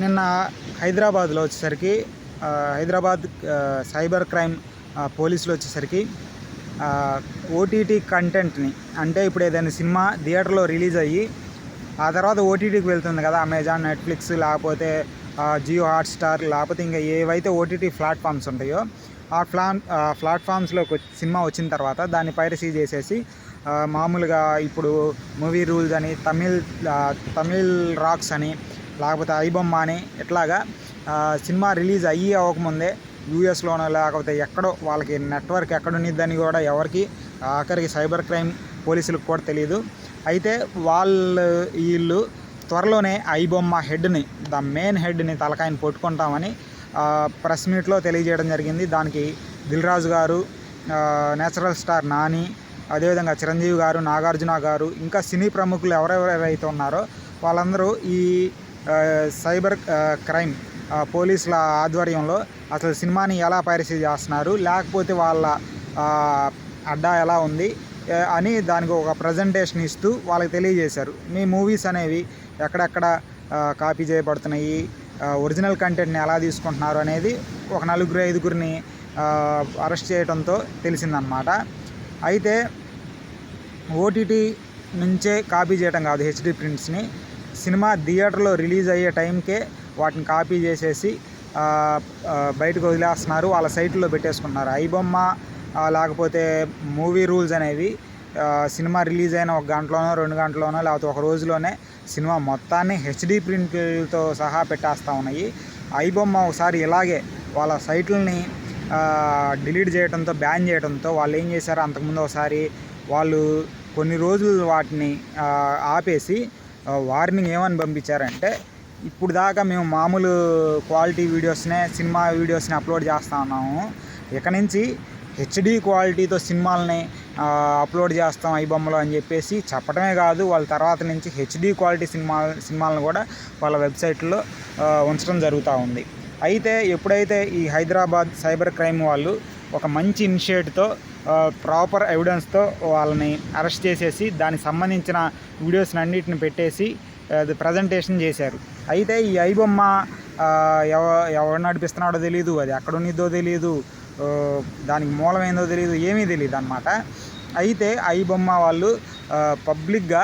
నిన్న హైదరాబాద్లో వచ్చేసరికి హైదరాబాద్ సైబర్ క్రైమ్ పోలీసులు వచ్చేసరికి ఓటీటీ కంటెంట్ని, అంటే ఇప్పుడు ఏదైనా సినిమా థియేటర్లో రిలీజ్ అయ్యి ఆ తర్వాత ఓటీటీకి వెళ్తుంది కదా, అమెజాన్, నెట్ఫ్లిక్స్, లేకపోతే జియో హాట్స్టార్, లేకపోతే ఇంకా ఏవైతే ఓటీటీ ప్లాట్ఫామ్స్ ఉంటాయో ఆ ప్లాట్ఫామ్స్లోకి సినిమా వచ్చిన తర్వాత దాన్ని పైరసీ చేసేసి మామూలుగా ఇప్పుడు మూవీ రూల్స్ అని, తమిళ్ రాక్స్ అని, లేకపోతే ఐబొమ్మ అని, ఇట్లాగా సినిమా రిలీజ్ అవ్వకముందే యూఎస్లోనో లేకపోతే ఎక్కడో వాళ్ళకి నెట్వర్క్ ఎక్కడున్నిద్దని కూడా ఎవరికి ఆఖరికి సైబర్ క్రైమ్ పోలీసులకు కూడా తెలియదు. అయితే వీళ్ళు త్వరలోనే ఐబొమ్మ హెడ్ని, ద మెయిన్ హెడ్ని, తలకాయని పట్టుకుంటామని ప్రెస్ మీట్లో తెలియజేయడం జరిగింది. దానికి దిల్ రాజు గారు, నేచురల్ స్టార్ నాని, అదేవిధంగా చిరంజీవి గారు, నాగార్జున గారు, ఇంకా సినీ ప్రముఖులు ఎవరెవరైతే ఉన్నారో వాళ్ళందరూ ఈ సైబర్ క్రైమ్ పోలీసుల ఆధ్వర్యంలో అసలు సినిమాని ఎలా పైరసీ చేస్తున్నారు, లేకపోతే వాళ్ళ అడ్డా ఎలా ఉంది అని దానికి ఒక ప్రజెంటేషన్ ఇస్తూ వాళ్ళకి తెలియజేశారు. మీ మూవీస్ అనేవి ఎక్కడెక్కడ కాపీ చేయబడుతున్నాయి, ఒరిజినల్ కంటెంట్ని ఎలా తీసుకుంటున్నారు అనేది ఒక 4-5 అరెస్ట్ చేయడంతో తెలిసిందనమాట. అయితే ఓటీటీ నుంచే కాపీ చేయడం కాదు, హెచ్డి ప్రింట్స్ని సినిమా థియేటర్లో రిలీజ్ అయ్యే టైంకే వాటిని కాపీ చేసేసి బయటకు వదిలేస్తున్నారు, వాళ్ళ సైట్లో పెట్టేసుకుంటున్నారు. ఐబొమ్మ లేకపోతే మూవీ రూల్స్ అనేవి సినిమా రిలీజ్ అయిన 1 గంటలోనో 2 గంటలోనో లేకపోతే ఒక రోజులోనే సినిమా మొత్తాన్ని హెచ్డి ప్రింట్తో సహా పెట్టేస్తూ ఉన్నాయి. ఐబొమ్మ ఒకసారి ఇలాగే వాళ్ళ సైట్లని డిలీట్ చేయడంతో, బ్యాన్ చేయడంతో వాళ్ళు ఏం చేశారు, అంతకుముందు ఒకసారి వాళ్ళు కొన్ని రోజులు వాటిని ఆపేసి వార్నింగ్ ఏమని పంపించారంటే, ఇప్పుడు దాకా మేము మామూలు క్వాలిటీ వీడియోస్నే, సినిమా వీడియోస్ని అప్లోడ్ చేస్తూ ఉన్నాము, ఇక నుంచి హెచ్డి క్వాలిటీతో సినిమాలని అప్లోడ్ చేస్తాం ఐబొమ్మలో అని చెప్పేసి చెప్పడమే కాదు, వాళ్ళ తర్వాత నుంచి హెచ్డి క్వాలిటీ సినిమాలను కూడా వాళ్ళ వెబ్సైట్లో ఉంచడం జరుగుతూ ఉంది. అయితే ఎప్పుడైతే ఈ హైదరాబాద్ సైబర్ క్రైమ్ వాళ్ళు ఒక మంచి ఇనిషియేటివ్తో ప్రాపర్ ఎవిడెన్స్తో వాళ్ళని అరెస్ట్ చేసేసి దానికి సంబంధించిన వీడియోస్ని అన్నిటిని పెట్టేసి ప్రజెంటేషన్ చేశారు. అయితే ఈ ఐబొమ్మ ఎవరు నడిపిస్తున్నాడో తెలియదు, అది ఎక్కడున్నిద్దో తెలియదు, దానికి మూలమైందో తెలియదు, ఏమీ తెలియదు అనమాట. అయితే ఐబొమ్మ వాళ్ళు పబ్లిక్గా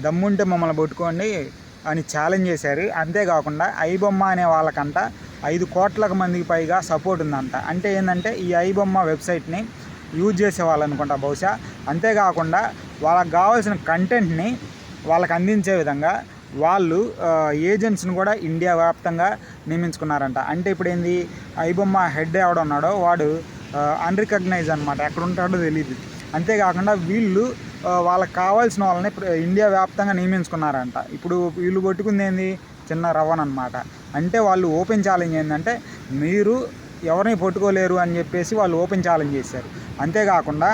దమ్ముంటే మమ్మల్ని పట్టుకోండి అని ఛాలెంజ్ చేశారు. అంతేకాకుండా ఐబొమ్మ అనే వాళ్ళకంట 5 కోట్ల మందికి పైగా సపోర్ట్ ఉందంట. అంటే ఏంటంటే ఈ ఐబొమ్మ వెబ్సైట్ని యూజ్ చేసేవాళ్ళు అనుకుంటా బహుశా. అంతేకాకుండా వాళ్ళకి కావాల్సిన కంటెంట్ని వాళ్ళకి అందించే విధంగా వాళ్ళు ఏజెంట్స్ని కూడా ఇండియా వ్యాప్తంగా నియమించుకున్నారంట. అంటే ఇప్పుడు ఏంది, ఐబొమ్మ హెడ్ ఎవడున్నాడో వాడు అన్రికగ్నైజ్ అనమాట, ఎక్కడ ఉంటాడో తెలియదు. అంతేకాకుండా వీళ్ళు వాళ్ళకి కావాల్సిన వాళ్ళని ఇండియా వ్యాప్తంగా నియమించుకున్నారంట. ఇప్పుడు వీళ్ళు పట్టుకుంది ఏంది, చిన్న రవ్వనమాట. అంటే వాళ్ళు ఓపెన్ ఛాలెంజ్ ఏంటంటే, మీరు ఎవరిని పట్టుకోలేరు అని చెప్పేసి వాళ్ళు ఓపెన్ ఛాలెంజ్ చేశారు. అంతేకాకుండా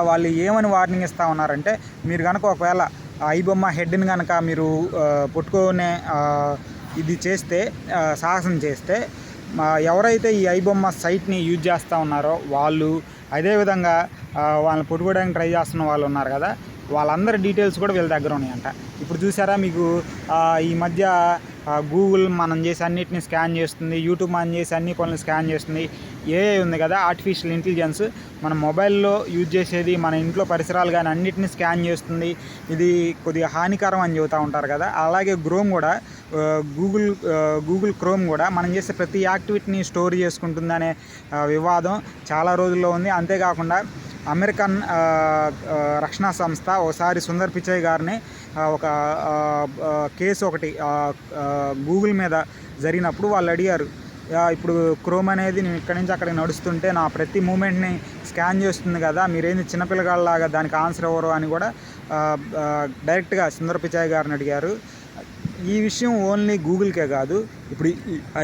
వాళ్ళు ఏమని వార్నింగ్ ఇస్తూ ఉన్నారంటే, మీరు కనుక ఒకవేళ ఐబొమ్మ హెడ్ని కనుక మీరు పట్టుకునే ఇది చేస్తే, సాహసం చేస్తే, ఎవరైతే ఈ ఐబొమ్మ సైట్ని యూజ్ చేస్తూ ఉన్నారో వాళ్ళు, అదేవిధంగా వాళ్ళని పట్టుకోవడానికి ట్రై చేస్తున్న వాళ్ళు ఉన్నారు కదా, వాళ్ళందరి డీటెయిల్స్ కూడా వీళ్ళ దగ్గర ఉన్నాయంట. ఇప్పుడు చూసారా మీకు ఈ మధ్య గూగుల్ మనం చేసి అన్నిటిని స్కాన్ చేస్తుంది, యూట్యూబ్ మనం చేసి అన్ని పనులు స్కాన్ చేస్తుంది, ఏఐ ఉంది కదా, ఆర్టిఫిషియల్ ఇంటెలిజెన్స్, మన మొబైల్లో యూజ్ చేసేది, మన ఇంట్లో పరిసరాలు కానీ అన్నిటిని స్కాన్ చేస్తుంది. ఇది కొద్దిగా హానికరం అని చెబుతూ ఉంటారు కదా. అలాగే క్రోమ్ కూడా, గూగుల్ క్రోమ్ కూడా మనం చేసే ప్రతి యాక్టివిటీని స్టోర్ చేసుకుంటుందనే వివాదం చాలా రోజుల్లో ఉంది. అంతేకాకుండా అమెరికన్ రక్షణ సంస్థ ఒకసారి సుందర్ పిచాయ్ గారిని ఒక కేసు ఒకటి గూగుల్ మీద జరిగినప్పుడు వాళ్ళు అడిగారు, ఇప్పుడు క్రోమ్ అనేది నేను ఇక్కడి నుంచి అక్కడికి నడుస్తుంటే నా ప్రతి మూమెంట్ని స్కాన్ చేస్తుంది కదా, మీరేంది చిన్నపిల్లగాళ్ళలాగా దానికి ఆన్సర్ ఎవరు అని కూడా డైరెక్ట్గా సుందర్ పిచాయ్ గారిని అడిగారు. ఈ విషయం ఓన్లీ గూగుల్కే కాదు, ఇప్పుడు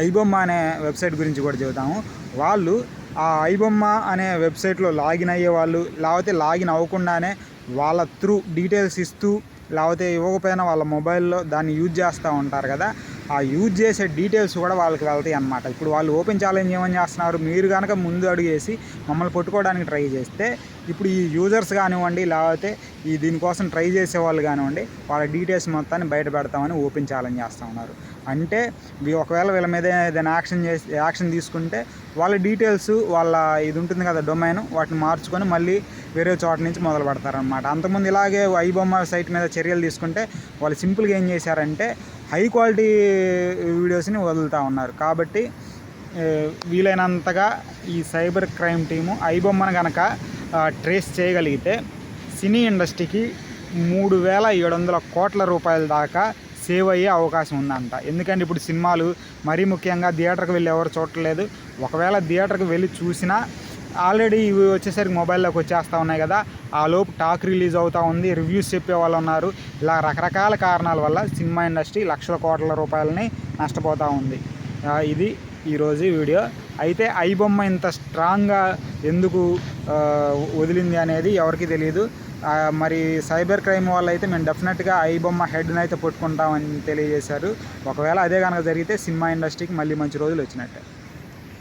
ఐబొమ్మ అనే వెబ్సైట్ గురించి కూడా చెబుతాము. వాళ్ళు ఆ ఐబొమ్మ అనే వెబ్సైట్లో లాగిన్ అయ్యే వాళ్ళు, లేకపోతే లాగిన్ అవ్వకుండానే వాళ్ళ త్రూ డీటెయిల్స్ ఇస్తూ, లేకపోతే ఇవ్వకపోయినా వాళ్ళ మొబైల్లో దాన్ని యూజ్ చేస్తూ ఉంటారు కదా, ఆ యూజ్ చేసే డీటెయిల్స్ కూడా వాళ్ళకి వెళ్తాయి అన్నమాట. ఇప్పుడు వాళ్ళు ఓపెన్ ఛాలెంజ్ ఏమని చేస్తున్నారు, మీరు కనుక ముందు అడుగేసి మమ్మల్ని పట్టుకోవడానికి ట్రై చేస్తే ఇప్పుడు ఈ యూజర్స్ కానివ్వండి, లేకపోతే దీనికోసం ట్రై చేసే వాళ్ళు కానివ్వండి, వాళ్ళ డీటెయిల్స్ మొత్తాన్ని బయట పెడతామని ఓపెన్ ఛాలెంజ్ చేస్తూ ఉన్నారు. అంటే ఒకవేళ వీళ్ళ మీద ఏదైనా యాక్షన్ తీసుకుంటే వాళ్ళ డీటెయిల్స్, వాళ్ళ ఇది ఉంటుంది కదా డొమైన్, వాటిని మార్చుకొని మళ్ళీ వేరే చోట నుంచి మొదలు పెడతారనమాట. అంతకుముందు ఇలాగే ఐబొమ్మ సైట్ మీద చర్యలు తీసుకుంటే వాళ్ళు సింపుల్గా ఏం చేశారంటే హై క్వాలిటీ వీడియోస్ని వదులుతూ ఉన్నారు. కాబట్టి వీలైనంతగా ఈ సైబర్ క్రైమ్ టీము ఐబొమ్మను కనుక ట్రేస్ చేయగలిగితే సినీ ఇండస్ట్రీకి 3700 కోట్ల రూపాయల దాకా సేవ్ అయ్యే అవకాశం ఉందంట. ఎందుకంటే ఇప్పుడు సినిమాలు మరీ ముఖ్యంగా థియేటర్కి వెళ్ళి ఎవరు చూడట్లేదు. ఒకవేళ థియేటర్కి వెళ్ళి చూసినా ఆల్రెడీ ఇవి వచ్చేసరికి మొబైల్లోకి వచ్చేస్తూ ఉన్నాయి కదా, ఆ లోపు టాక్ రిలీజ్ అవుతూ ఉంది, రివ్యూస్ చెప్పే వాళ్ళు ఉన్నారు. ఇలా రకరకాల కారణాల వల్ల సినిమా ఇండస్ట్రీ లక్షల కోట్ల రూపాయలని నష్టపోతూ ఉంది. ఇది ఈరోజు వీడియో. అయితే ఐబొమ్మ ఇంత స్ట్రాంగ్గా ఎందుకు వదిలింది అనేది ఎవరికి తెలియదు. మరి సైబర్ క్రైమ్ వాళ్ళు అయితే మేము డెఫినెట్గా ఐబొమ్మ హెడ్ని అయితే పట్టుకుంటామని తెలియజేశారు. ఒకవేళ అదే కనుక జరిగితే సినిమా ఇండస్ట్రీకి మళ్ళీ మంచి రోజులు వచ్చినట్టే.